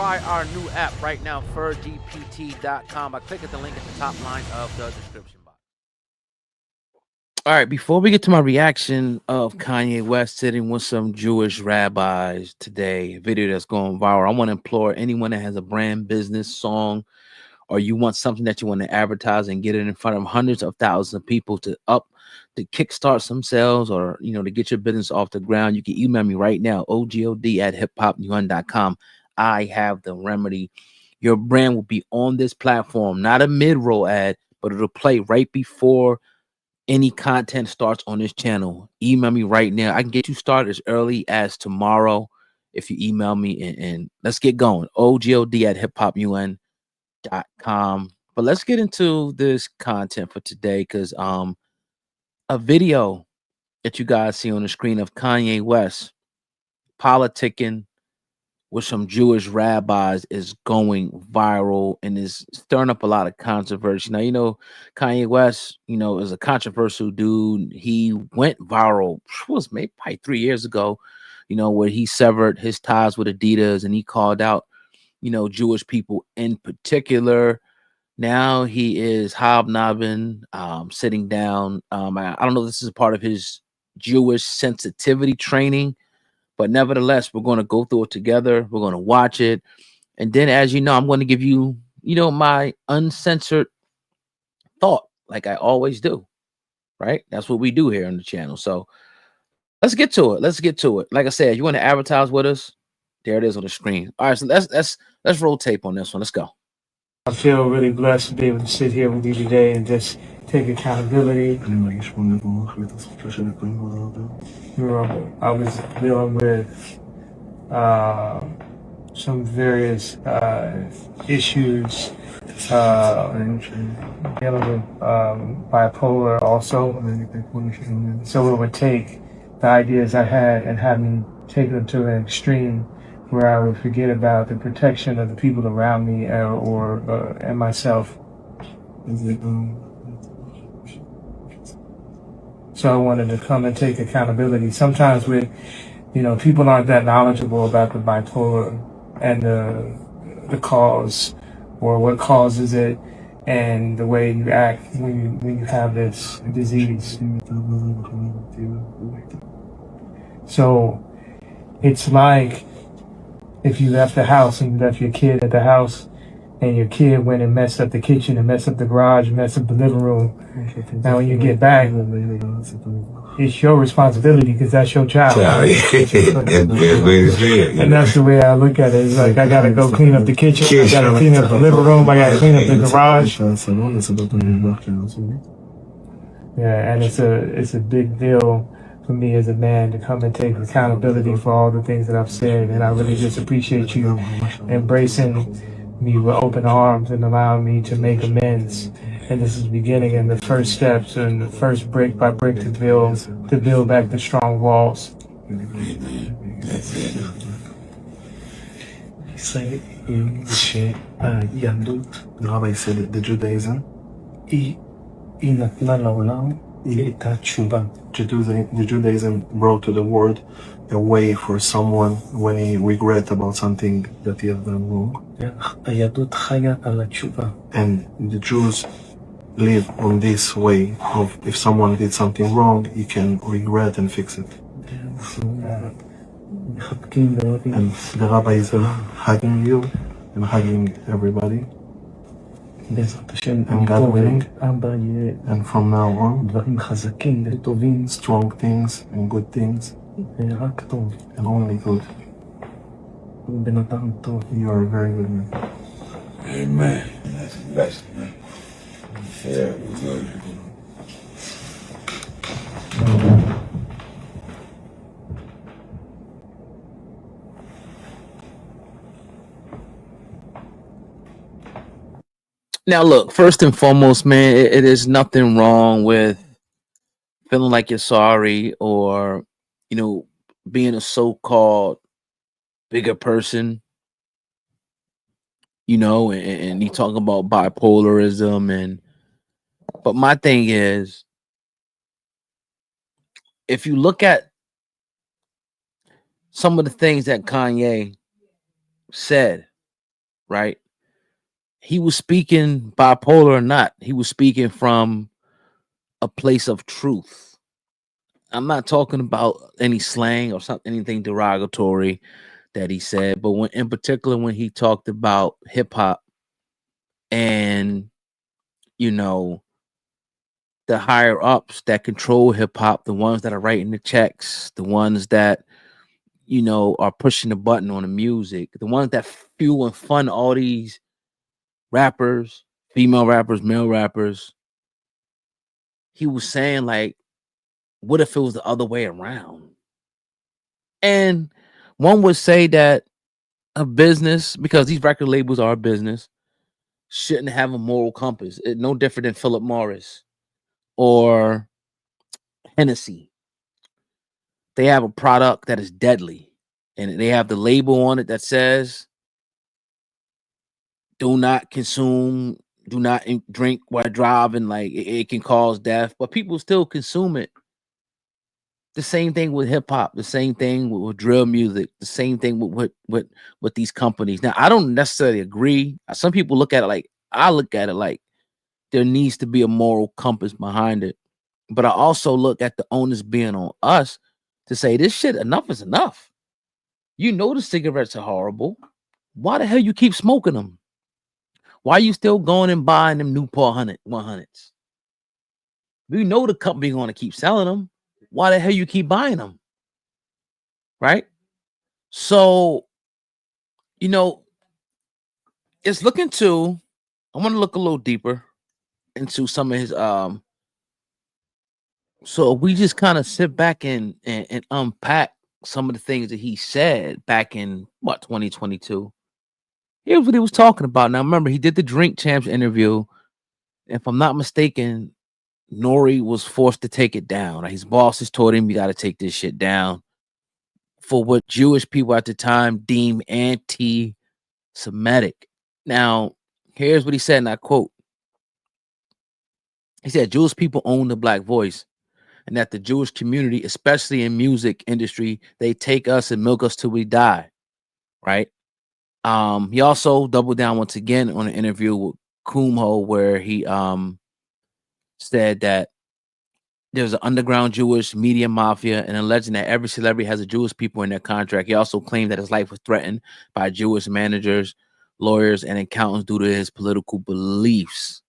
try our new app right now, furgpt.com. I click at the link at the top line of the description box. All right, before we get to my reaction of Kanye West sitting with some Jewish rabbis today, a video that's going viral, I want to implore anyone that has a brand, business, song, or you want something that you want to advertise and get it in front of hundreds of thousands of people to kickstart some sales, or to get your business off the ground, you can email me right now, ogod@hiphopun.com. I have the remedy. Your brand will be on this platform, not a mid-roll ad, but it'll play right before any content starts on this channel. Email me right now. I can get you started as early as tomorrow if you email me, and let's get going. ogod@hiphopun.com. But let's get into this content for today, because a video that you guys see on the screen of Kanye West politicking with some Jewish rabbis is going viral and is stirring up a lot of controversy. Now, Kanye West, is a controversial dude. He went viral, was maybe probably 3 years ago, where he severed his ties with Adidas and he called out, Jewish people in particular. Now he is hobnobbing, sitting down. I don't know if this is a part of his Jewish sensitivity training, but nevertheless, we're going to go through it together. We're going to watch it. And then, as you know, I'm going to give you, my uncensored thought, like I always do. Right? That's what we do here on the channel. So let's get to it. Let's get to it. Like I said, you want to advertise with us? There it is on the screen. All right, so let's roll tape on this one. Let's go. I feel really blessed to be able to sit here with you today and just take accountability. I was dealing with some various issues, dealing with bipolar also. So it would take the ideas I had and have me take them to an extreme where I would forget about the protection of the people around me and myself. So I wanted to come and take accountability. Sometimes people aren't that knowledgeable about the bipolar and the cause or what causes it and the way you act when you have this disease. So it's like if you left the house and you left your kid at the house and your kid went and messed up the kitchen and messed up the garage, messed up the living room. Now when you get back, it's your responsibility because that's your child. And that's the way I look at it. It's like I gotta go clean up the kitchen, I gotta clean up the living room, I gotta clean up the garage. Yeah, and it's a big deal for me as a man to come and take accountability for all the things that I've said. And I really just appreciate you embracing me with open arms and allowing me to make amends. And this is the beginning and the first steps and the first brick by brick to build back the strong walls. Say Rabbi said the Judaism. The Judaism brought to the world a way for someone when he regret about something that he has done wrong. And the Jews live on this way of if someone did something wrong, he can regret and fix it. And the Rabbi is hugging you and hugging everybody. And God willing, and from now on, strong things and good things, and only good. You are a very good man. Amen. That's blessed, man. Yeah, good. Now, look, first and foremost, man, it is nothing wrong with feeling like you're sorry or, being a so-called bigger person, and you talking about bipolarism. But my thing is, if you look at some of the things that Kanye said right? He was speaking bipolar or not. He was speaking from a place of truth. I'm not talking about any slang or something, anything derogatory that he said, but when, in particular, when he talked about hip hop and you know the higher ups that control hip hop, the ones that are writing the checks, the ones that are pushing the button on the music, the ones that fuel and fund all these rappers, female rappers, male rappers. He was saying like, what if it was the other way around? And one would say that a business, because these record labels are a business, shouldn't have a moral compass. No different than Philip Morris or Hennessy. They have a product that is deadly, and they have the label on it that says, "Do not consume, do not drink while driving. Like it can cause death," but people still consume it. The same thing with hip hop. The same thing with drill music. The same thing with these companies. Now, I don't necessarily agree. Some people look at it like I look at it like there needs to be a moral compass behind it. But I also look at the onus being on us to say this shit, enough is enough. You know the cigarettes are horrible. Why the hell you keep smoking them? Why you still going and buying them Newport 100s? We know the company going to keep selling them. Why the hell you keep buying them? Right? So, you know, it's looking to, I want to look a little deeper into some of his so we just kind of sit back and unpack some of the things that he said back in 2022. Here's what he was talking about. Now remember, he did the Drink Champs interview. If I'm not mistaken, Nori was forced to take it down. Like, his bosses told him, you got to take this shit down for what Jewish people at the time deemed anti-Semitic. Now, here's what he said, and I quote. He said, Jewish people own the black voice, and that the Jewish community, especially in music industry, they take us and milk us till we die. Right. He also doubled down once again on an interview with Kumho where he said that there's an underground Jewish media mafia and a legend that every celebrity has a Jewish people in their contract. He also claimed that his life was threatened by Jewish managers, lawyers, and accountants due to his political beliefs.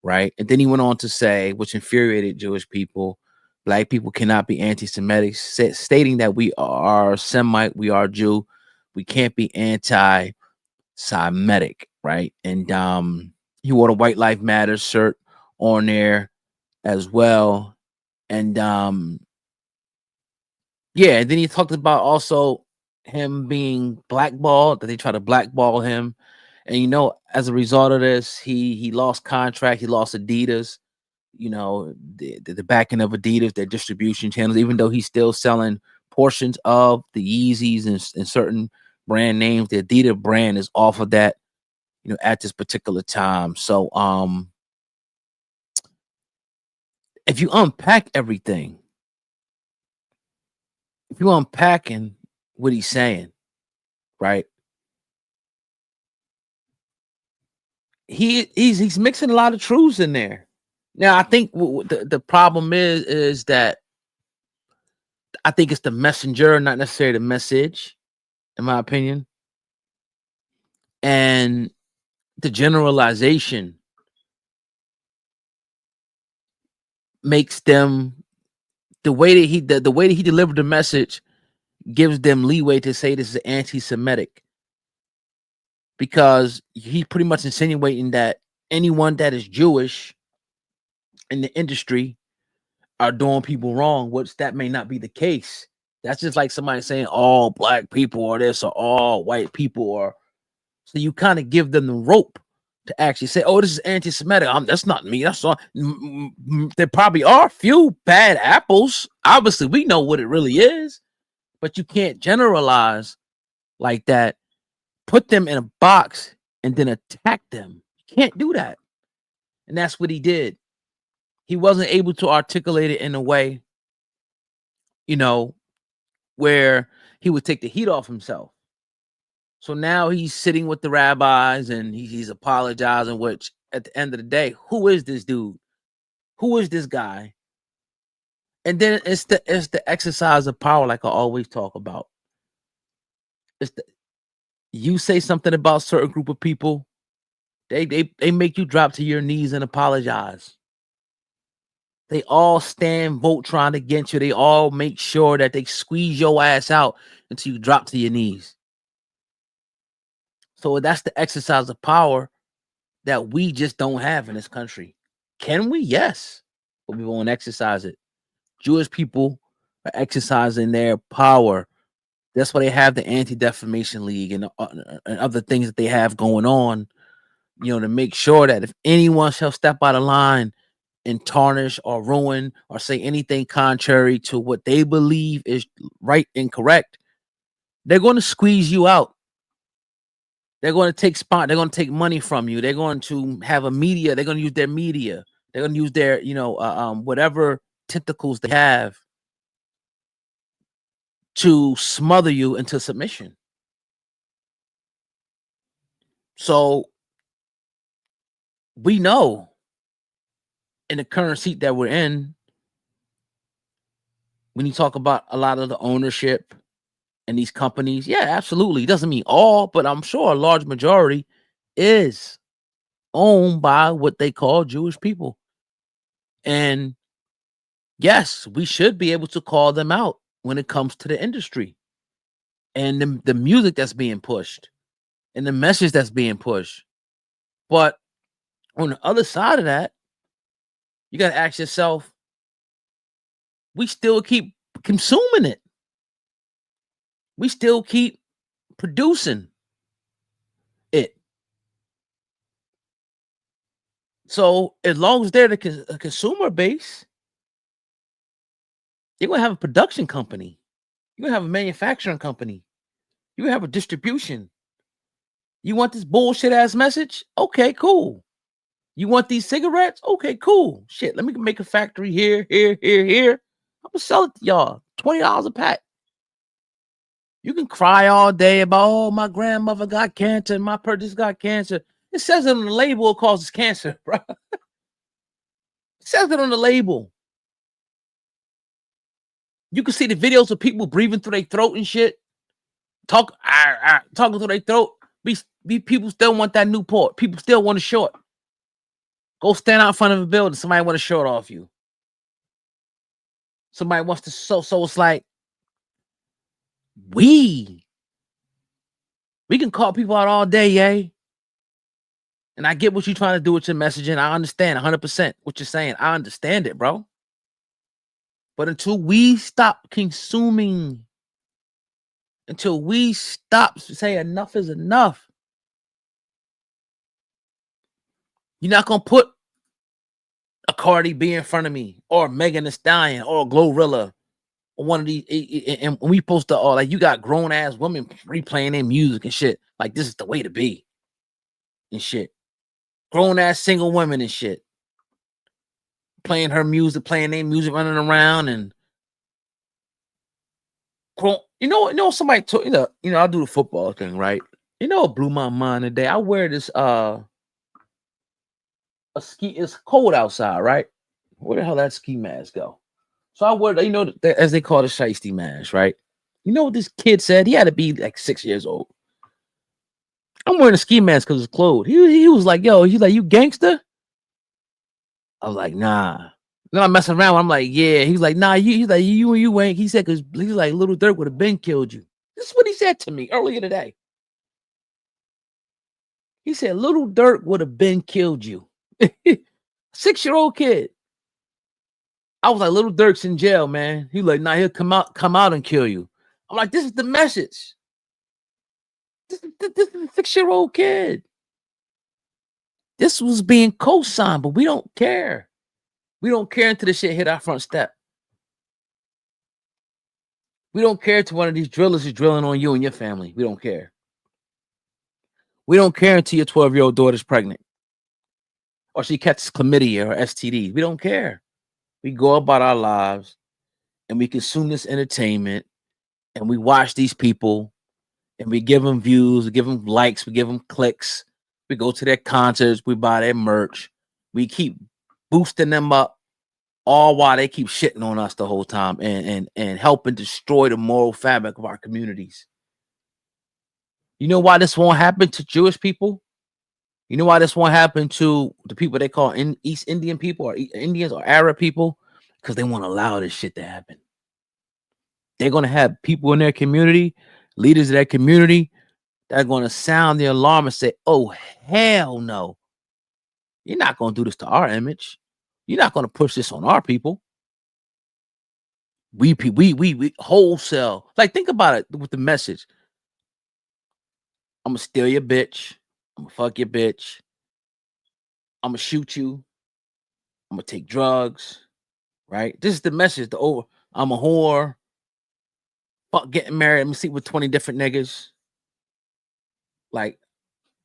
Right. And then he went on to say, which infuriated Jewish people, black people cannot be anti-Semitic, stating that we are Semite, we are Jew, we can't be anti-Semitic. Right. And he wore the White Life Matters shirt on there as well. And yeah, and then he talked about also him being blackballed, that they try to blackball him. And as a result of this, he lost contract, he lost Adidas, the backing of Adidas, their distribution channels, even though he's still selling portions of the Yeezys and certain brand names. The Adidas brand is off of that, at this particular time. So if you unpack everything, if you unpacking what he's saying, right? He's mixing a lot of truths in there. Now, I think the problem is that I think it's the messenger, not necessarily the message, in my opinion. And the generalization makes them the way that he delivered the message gives them leeway to say this is anti-Semitic, because he pretty much insinuating that anyone that is Jewish in the industry are doing people wrong, which that may not be the case. That's just like somebody saying all black people are this or all white people are. So you kind of give them the rope to actually say, oh, this is anti-Semitic. That's not me. That's all. There probably are a few bad apples. Obviously, we know what it really is, but you can't generalize like that, put them in a box and then attack them. You can't do that. And that's what he did. He wasn't able to articulate it in a way, where he would take the heat off himself. So now he's sitting with the rabbis and he's apologizing, which at the end of the day, who is this dude? Who is this guy? And then it's the exercise of power, like I always talk about. It's the, you say something about a certain group of people, they make you drop to your knees and apologize. They all stand Voltron against you. They all make sure that they squeeze your ass out until you drop to your knees. So that's the exercise of power that we just don't have in this country. Can we? Yes, but we won't exercise it. Jewish people are exercising their power. That's why they have the Anti-Defamation League and other things that they have going on, to make sure that if anyone shall step out of line and tarnish or ruin or say anything contrary to what they believe is right and correct, they're going to squeeze you out. They're going to take spot. They're going to take money from you. They're going to have a media. They're going to use their media. They're going to use their, whatever tentacles they have to smother you into submission. So we know in the current seat that we're in, when you talk about a lot of the ownership in these companies, yeah, absolutely. It doesn't mean all, but I'm sure a large majority is owned by what they call Jewish people. And yes, we should be able to call them out when it comes to the industry and the music that's being pushed and the message that's being pushed. But on the other side of that, you got to ask yourself, we still keep consuming it. We still keep producing it. So as long as they're the consumer base, you're going to have a production company. You're going to have a manufacturing company. You're going to have a distribution. You want this bullshit ass message? Okay, cool. You want these cigarettes? Okay, cool. Shit, let me make a factory here. I'm going to sell it to y'all. $20 a pack. You can cry all day about, oh, my grandmother got cancer and my purchase got cancer. It says it on the label, it causes cancer, bro. It says it on the label. You can see the videos of people breathing through their throat and shit. Talking through their throat. People still want that Newport. People still want a short. Go stand out in front of a building. Somebody want a short off you. Somebody wants to so it's like we can call people out all day, yay. And I get what you're trying to do with your messaging. I understand 100% what you're saying. I understand it, bro. But until we stop consuming, until we stop saying enough is enough, you're not going to put a Cardi B in front of me or Megan Thee Stallion or Glorilla or one of these. And we post all like you got grown ass women replaying their music and shit. Like this is the way to be and shit. Grown ass single women and shit. Playing her music, playing their music, running around and somebody told I do the football thing, right? It blew my mind today. I wear this a ski. It's cold outside, right? Where the hell that ski mask go? So I wear, as they call the shiesty mask, right? You know what this kid said? He had to be like 6 years old. I'm wearing a ski mask because it's cold. He was like, yo, he's like, you gangster? I was like, nah. Then I'm messing around. I'm like, yeah. He's like, nah, he's like, you ain't. He said, because he's like, Little Dirk would have been killed you. This is what he said to me earlier today. He said, Little Dirk would have been killed you. 6-year-old kid. I was like, Little Dirk's in jail, man. He like, nah, he'll come out and kill you. I'm like, this is the message. This is a 6-year-old kid. This was being co-signed, but we don't care. We don't care until the shit hit our front step. We don't care until one of these drillers is drilling on you and your family. We don't care. We don't care until your 12-year-old daughter's pregnant or she catches chlamydia or STD. We don't care. We go about our lives and we consume this entertainment and we watch these people and we give them views, we give them likes, we give them clicks. We go to their concerts, we buy their merch, we keep boosting them up, all while they keep shitting on us the whole time and helping destroy the moral fabric of our communities. You know why this won't happen to Jewish people? You know why this won't happen to the people they call East Indian people or Indians or Arab people? Because they won't allow this shit to happen. They're going to have people in their community, leaders of their community, that are going to sound the alarm and say, oh, hell no. You're not going to do this to our image. You're not going to push this on our people. We wholesale. Like, think about it with the message. I'm going to steal your bitch. I'm going to fuck your bitch. I'm going to shoot you. I'm going to take drugs. Right? This is the message. I'm a whore. Fuck getting married. Let me sleep with 20 different niggas. Like,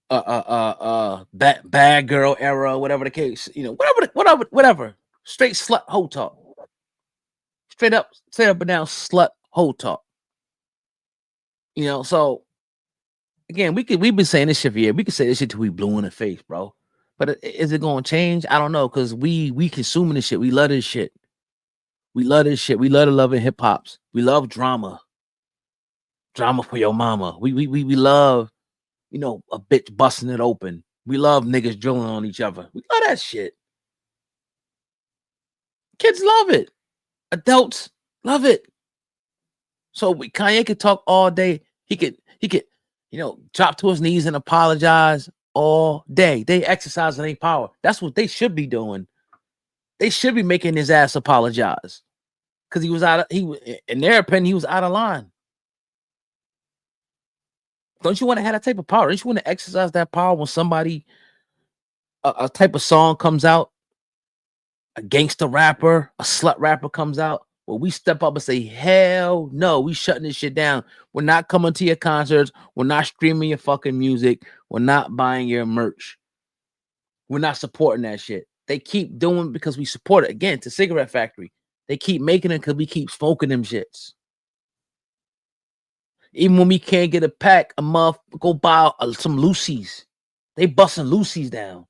bad girl era, whatever the case, whatever. Straight slut hoe talk. Straight up and down slut hoe talk. So again, we've been saying this shit for years. We can say this shit till we blue in the face, bro. But is it gonna change? I don't know, because we consuming this shit. We love this shit. We love this shit. We love the love of hip hops. We love drama. Drama for your mama. We love, a bitch busting it open. We love niggas drilling on each other. We love that shit. Kids love it. Adults love it. So Kanye could talk all day. He could, drop to his knees and apologize all day. They exercising their power. That's what they should be doing. They should be making his ass apologize. Because in their opinion, he was out of line. Don't you want to have that type of power? Don't you want to exercise that power when somebody, a type of song comes out, a gangster rapper, a slut rapper comes out? Well, we step up and say, hell no, we shutting this shit down. We're not coming to your concerts. We're not streaming your fucking music. We're not buying your merch. We're not supporting that shit. They keep doing it because we support it. Again, it's a cigarette factory. They keep making it because we keep smoking them shits. Even when we can't get a pack a month, go buy some Lucy's. They busting Lucy's down.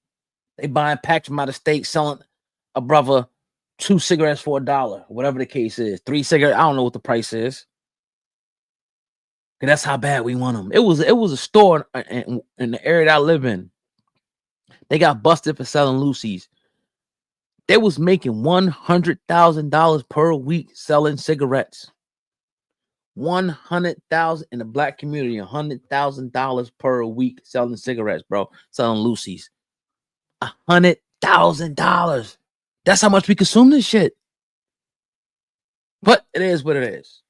They buying packs from out of state, selling a brother 2 cigarettes for $1, whatever the case is. 3 cigarettes, I don't know what the price is. And that's how bad we want them. It was a store in the area that I live in. They got busted for selling Lucy's. They was making $100,000 per week selling cigarettes. 100,000 in the black community, $100,000 per week selling cigarettes, bro. Selling Lucy's. $100,000. That's how much we consume this shit. But it is what it is.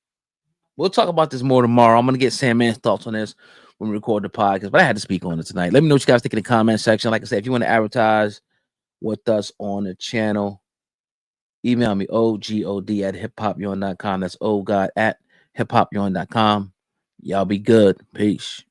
We'll talk about this more tomorrow. I'm gonna get Sam Man's thoughts on this when we record the podcast, but I had to speak on it tonight. Let me know what you guys think in the comment section. Like I said, if you want to advertise with us on the channel, email me ogod@hiphopyawn.com. That's ogod@hiphopyawn.com. Y'all be good. Peace.